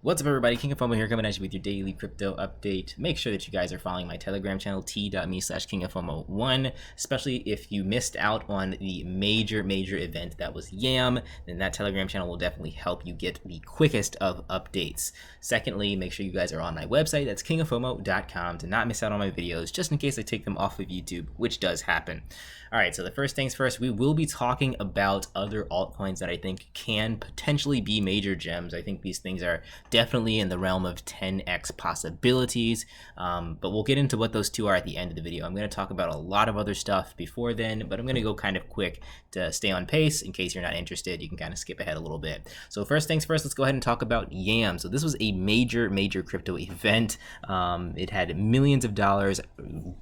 What's up, everybody? King of FOMO here, coming at you with your daily crypto update. Make sure that you guys are following my Telegram channel, t.me/KingofFOMO1, especially if you missed out on the major event that was YAM. Then that Telegram channel will definitely help you get the quickest of updates. Secondly, make sure you guys are on my website. That's kingoffomo.com to not miss out on my videos, just in case I take them off of YouTube, which does happen. All right, so the first things first, we will be talking about other altcoins that I think can potentially be major gems. I think these things are definitely in the realm of 10x possibilities, but we'll get into what those two are at the end of the video. I'm going to talk about a lot of other stuff before then, but I'm going to go kind of quick to stay on pace. In case you're not interested, you can kind of skip ahead a little bit. So first things first, let's go ahead and talk about YAM. So this was a major crypto event. It had millions of dollars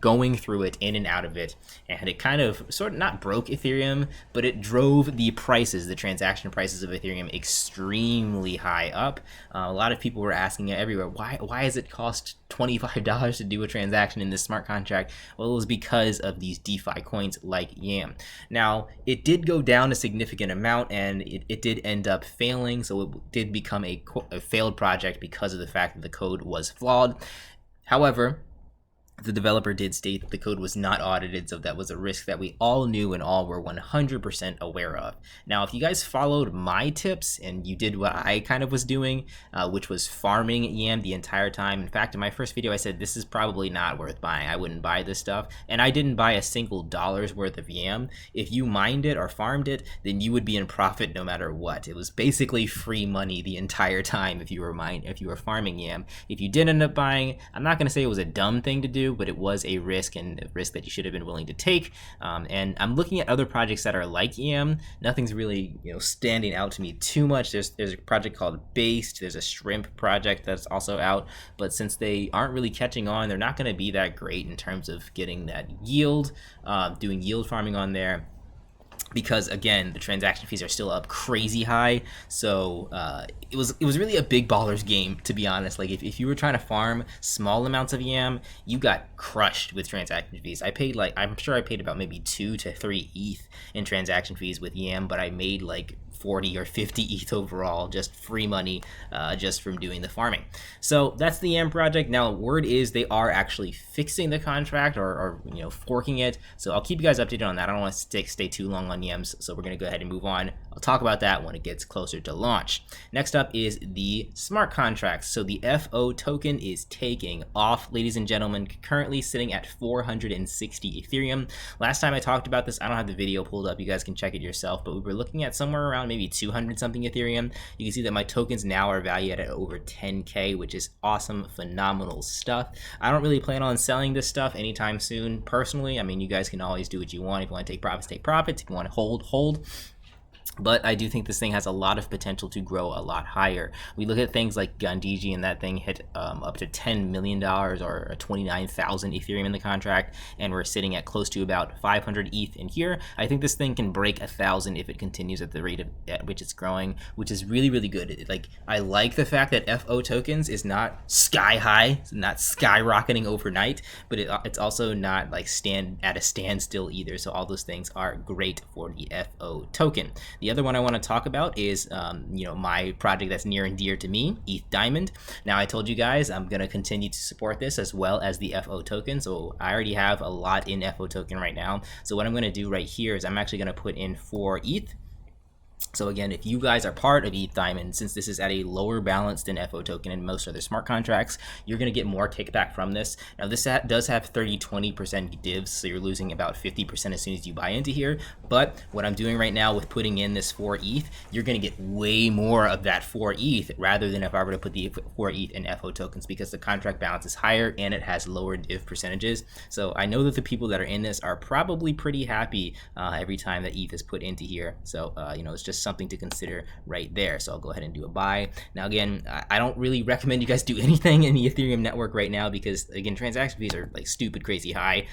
going through it, in and out of it, and it kind of sort of not broke Ethereum, but it drove the prices, the transaction prices of Ethereum extremely high up. A lot of people were asking it everywhere, why does it cost $25 to do a transaction in this smart contract? Well, it was because of these DeFi coins like YAM. Now, it did go down a significant amount, and it did end up failing, so it did become a failed project because of the fact that the code was flawed. However, the developer did state that the code was not audited, so that was a risk that we all knew and all were 100% aware of. Now, if you guys followed my tips and you did what I kind of was doing, which was farming YAM the entire time. In fact, in my first video, I said this is probably not worth buying. I wouldn't buy this stuff, and I didn't buy a single dollar's worth of YAM. If you mined it or farmed it, then you would be in profit no matter what. It was basically free money the entire time if you were farming YAM. If you did end up buying, I'm not going to say it was a dumb thing to do, but it was a risk, and a risk that you should have been willing to take. And I'm looking at other projects that are like YAM. Nothing's really standing out to me too much. There's a project called Based. There's a shrimp project that's also out, but since they aren't really catching on, they're not going to be that great in terms of getting that yield, doing yield farming on there, because again, the transaction fees are still up crazy high. So it was really a big baller's game, to be honest. Like if you were trying to farm small amounts of YAM, you got crushed with transaction fees. I'm sure I paid about maybe 2 to 3 ETH in transaction fees with YAM, but I made like 40 or 50 ETH overall, just free money, just from doing the farming. So that's the YAM project. Now, word is they are actually fixing the contract or forking it. So I'll keep you guys updated on that. I don't want to stay too long on YAMs, so we're going to go ahead and move on. I'll talk about that when it gets closer to launch. Next up is the smart contracts. So the FO token is taking off, ladies and gentlemen, currently sitting at 460 Ethereum. Last time I talked about this, I don't have the video pulled up. You guys can check it yourself, but we were looking at somewhere around maybe 200 something Ethereum. You can see that my tokens now are valued at over 10K, which is awesome, phenomenal stuff. I don't really plan on selling this stuff anytime soon, personally. I mean, you guys can always do what you want. If you want to take profits, take profits. If you want to hold. But I do think this thing has a lot of potential to grow a lot higher. We look at things like Gandiji, and that thing hit up to $10 million or 29,000 Ethereum in the contract, and we're sitting at close to about 500 ETH in here. I think this thing can break 1,000 if it continues at the rate at which it's growing, which is really good. I like the fact that FO tokens is not sky high, it's not skyrocketing overnight, but it's also not like at a standstill either. So all those things are great for the FO token. The other one I want to talk about is, my project that's near and dear to me, ETH Diamond. Now, I told you guys I'm going to continue to support this as well as the FO token. So I already have a lot in FO token right now. So what I'm going to do right here is I'm actually going to put in 4 ETH. So again, if you guys are part of ETH Diamond, since this is at a lower balance than FO token and most other smart contracts, you're going to get more kickback from this. Now, this does have 30-20% divs, so you're losing about 50% as soon as you buy into here. But what I'm doing right now with putting in this 4 ETH, you're going to get way more of that 4 ETH rather than if I were to put the 4 ETH in FO tokens, because the contract balance is higher and it has lower div percentages. So I know that the people that are in this are probably pretty happy every time that ETH is put into here. So, it's just something to consider right there. So I'll go ahead and do a buy. Now, again, I don't really recommend you guys do anything in the Ethereum network right now because, again, transaction fees are like stupid crazy high.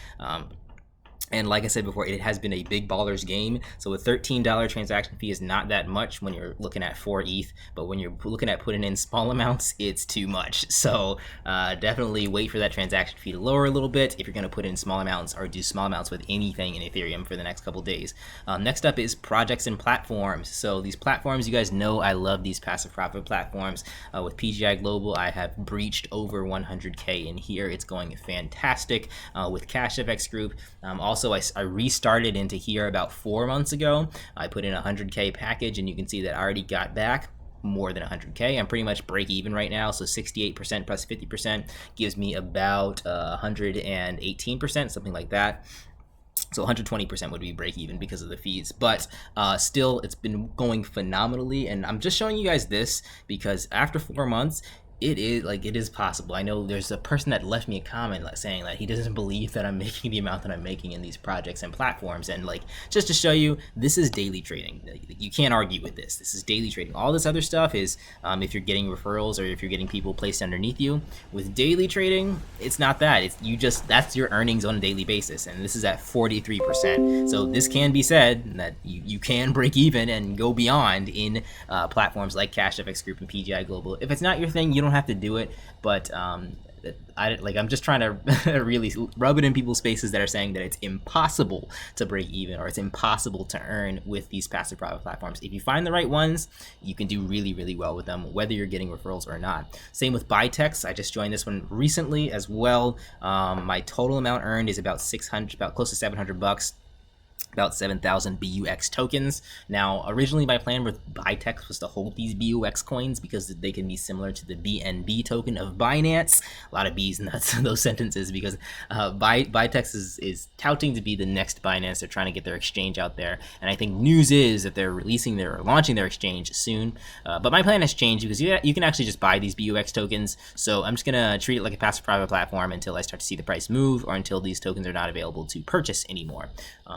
And like I said before, it has been a big ballers game. So a $13 transaction fee is not that much when you're looking at 4 ETH, but when you're looking at putting in small amounts, it's too much. So definitely wait for that transaction fee to lower a little bit if you're going to put in small amounts or do small amounts with anything in Ethereum for the next couple days. Next up is projects and platforms. So these platforms, you guys know I love these passive profit platforms. With PGI Global, I have breached over 100K in here. It's going fantastic. With CashFX Group, also I restarted into here about 4 months ago. I put in a 100K package, and you can see that I already got back more than 100K. I'm pretty much break even right now, so 68% plus 50% gives me about 118%, something like that. So 120% would be break even because of the fees, but still it's been going phenomenally. And I'm just showing you guys this because after 4 months, it is possible. I know there's a person that left me a comment saying that he doesn't believe that I'm making the amount that I'm making in these projects and platforms. And like, just to show you, this is daily trading. You can't argue with this. This is daily trading. All this other stuff is if you're getting referrals or if you're getting people placed underneath you. With daily trading, it's not that. That's your earnings on a daily basis. And this is at 43%. So this can be said that you can break even and go beyond in platforms like CashFX Group and PGI Global. If it's not your thing, you don't have to do it, but I'm just trying to really rub it in people's faces that are saying that it's impossible to break even or it's impossible to earn with these passive private platforms. If you find the right ones, you can do really, really well with them, whether you're getting referrals or not. Same with Bitex. I just joined this one recently as well. My total amount earned is about close to $700. About 7,000 BUX tokens. Now, originally my plan with Bitex was to hold these BUX coins because they can be similar to the BNB token of Binance. A lot of B's in those sentences because Bitex is touting to be the next Binance. They're trying to get their exchange out there, and I think news is that they're launching their exchange soon. But my plan has changed because you can actually just buy these BUX tokens. So I'm just gonna treat it like a passive private platform until I start to see the price move or until these tokens are not available to purchase anymore.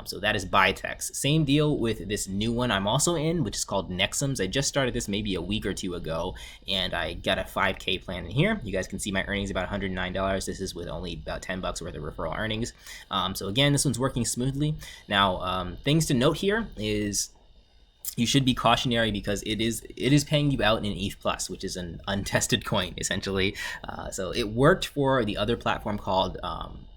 So that is Bitex. Same deal with this new one I'm also in, which is called Nexums. I just started this maybe a week or two ago, and I got a 5K plan in here. You guys can see my earnings about $109. This is with only about $10 worth of referral earnings. So again, this one's working smoothly. Now, things to note here is you should be cautionary because it is paying you out in ETH Plus, which is an untested coin essentially. So it worked for the other platform called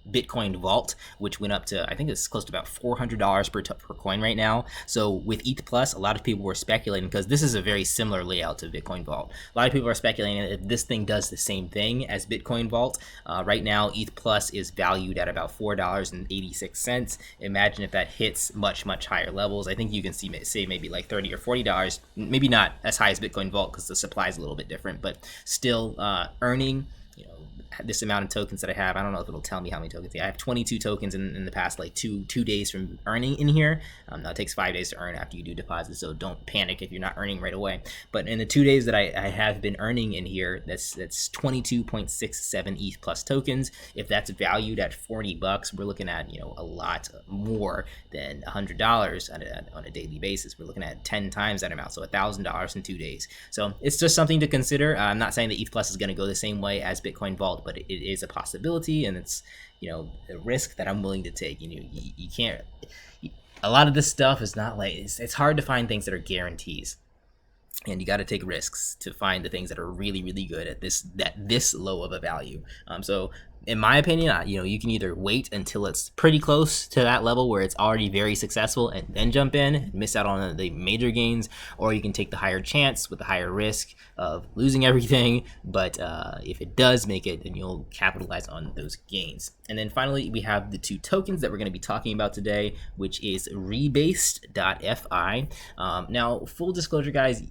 Bitcoin Vault, which went up to, I think it's close to about $400 per coin right now. So with ETH Plus, a lot of people were speculating, because this is a very similar layout to Bitcoin Vault. A lot of people are speculating that if this thing does the same thing as Bitcoin Vault. Right now, ETH Plus is valued at about $4.86. Imagine if that hits much, much higher levels. I think you can say maybe like $30 or $40, maybe not as high as Bitcoin Vault because the supply is a little bit different, but still earning this amount of tokens that I have. I don't know if it'll tell me how many tokens. I have 22 tokens in the past like two days from earning in here. Now it takes 5 days to earn after you do deposits, so don't panic if you're not earning right away. But in the 2 days that I have been earning in here, that's 22.67 ETH Plus tokens. If that's valued at $40, we're looking at a lot more than $100 on a daily basis. We're looking at 10 times that amount, so $1,000 in 2 days. So it's just something to consider. I'm not saying that ETH Plus is going to go the same way as Bitcoin Vault, but it is a possibility, and it's a risk that I'm willing to take. You can't. A lot of this stuff is not like it's hard to find things that are guarantees, and you got to take risks to find the things that are really, really good at this low of a value. So in my opinion, you can either wait until it's pretty close to that level where it's already very successful and then jump in and miss out on the major gains, or you can take the higher chance with the higher risk of losing everything. But if it does make it, then you'll capitalize on those gains. And then finally, we have the two tokens that we're going to be talking about today, which is rebased.fi. Now, full disclosure, guys,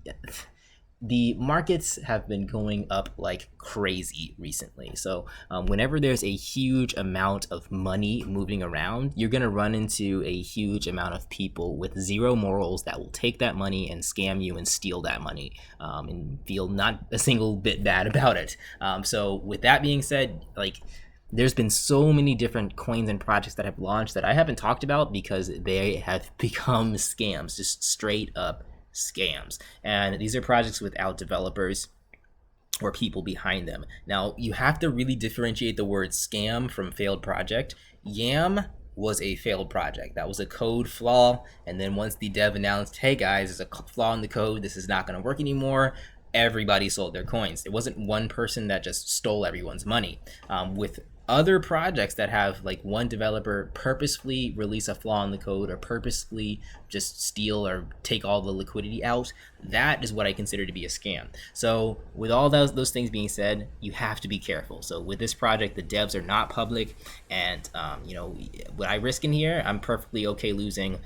the markets have been going up like crazy recently. So whenever there's a huge amount of money moving around, you're going to run into a huge amount of people with zero morals that will take that money and scam you and steal that money and feel not a single bit bad about it. So with that being said, there's been so many different coins and projects that have launched that I haven't talked about because they have become scams, just straight up scams. And these are projects without developers or people behind them. Now, you have to really differentiate the word scam from failed project. Yam was a failed project. That was a code flaw. And then once the dev announced, hey guys, there's a flaw in the code, this is not going to work anymore, everybody sold their coins. It wasn't one person that just stole everyone's money. With other projects that have like one developer purposefully release a flaw in the code or purposefully just steal or take all the liquidity out, that is what I consider to be a scam. So with all those things being said, you have to be careful. So with this project, the devs are not public, and you know, what I risk in here, I'm perfectly okay losing.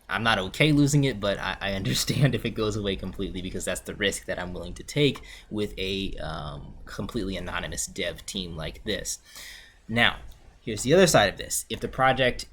I'm not okay losing it, but I understand if it goes away completely, because that's the risk that I'm willing to take with a completely anonymous dev team like this. Now, here's the other side of this. If the project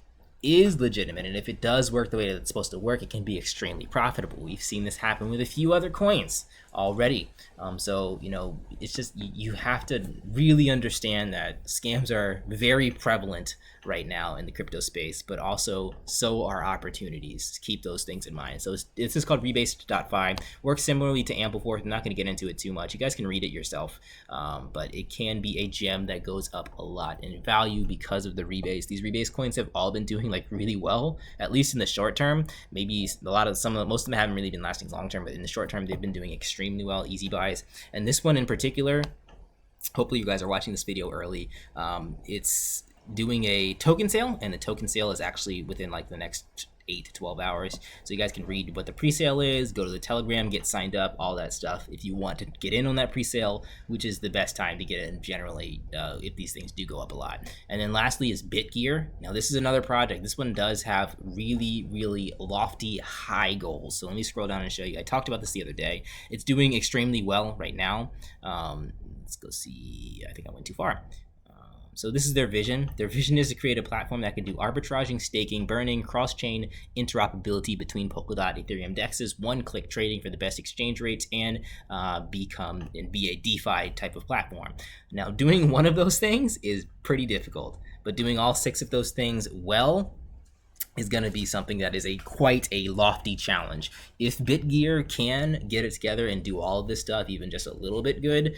is legitimate and if it does work the way that it's supposed to work, it can be extremely profitable. We've seen this happen with a few other coins already. So, you know, it's just, you have to really understand that scams are very prevalent right now in the crypto space, but also so are opportunities. Keep those things in mind. So this is called rebase.fi. Works similarly to Ampleforth. I'm not going to get into it too much. You guys can read it yourself, but it can be a gem that goes up a lot in value because of the rebase. These rebase coins have all been doing like really well, at least in the short term. Maybe most of them haven't really been lasting long term, but in the short term they've been doing extremely well, easy buys. And this one in particular, hopefully you guys are watching this video early. It's doing a token sale, and the token sale is actually within like the next 8 to 12 hours. So you guys can read what the pre-sale is, go to the Telegram, get signed up, all that stuff if you want to get in on that pre-sale, which is the best time to get in generally if these things do go up a lot. And then lastly is BitGear. Now this is another project. This one does have really, really lofty high goals. So let me scroll down and show you. I talked about this the other day. It's doing extremely well right now. Let's go see. I think I went too far. So this is their vision. Their vision is to create a platform that can do arbitraging, staking, burning, cross-chain interoperability between Polkadot, Ethereum dexes, one-click trading for the best exchange rates, and be a DeFi type of platform. Now, doing one of those things is pretty difficult, but doing all 6 of those things well is going to be something that is quite a lofty challenge. If BitGear can get it together and do all of this stuff, even just a little bit good,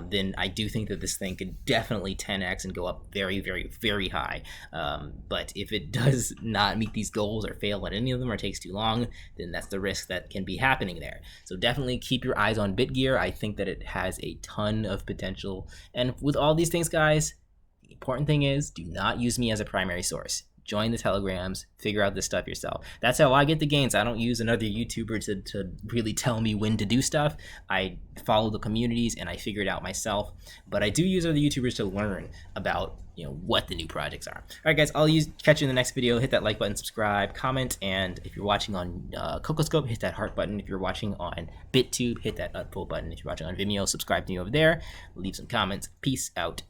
then I do think that this thing could definitely 10x and go up very, very, very high. But if it does not meet these goals or fail at any of them or takes too long, then that's the risk that can be happening there. So definitely keep your eyes on BitGear. I think that it has a ton of potential. And with all these things, guys, the important thing is do not use me as a primary source. Join the Telegrams, figure out this stuff yourself. That's how I get the gains. I don't use another YouTuber to really tell me when to do stuff. I follow the communities and I figure it out myself. But I do use other YouTubers to learn about, you know, what the new projects are. All right, guys, I'll catch you in the next video. Hit that like button, subscribe, comment, and if you're watching on CocoScope, hit that heart button. If you're watching on BitTube, hit that upvote button. If you're watching on Vimeo, subscribe to me over there. Leave some comments. Peace out.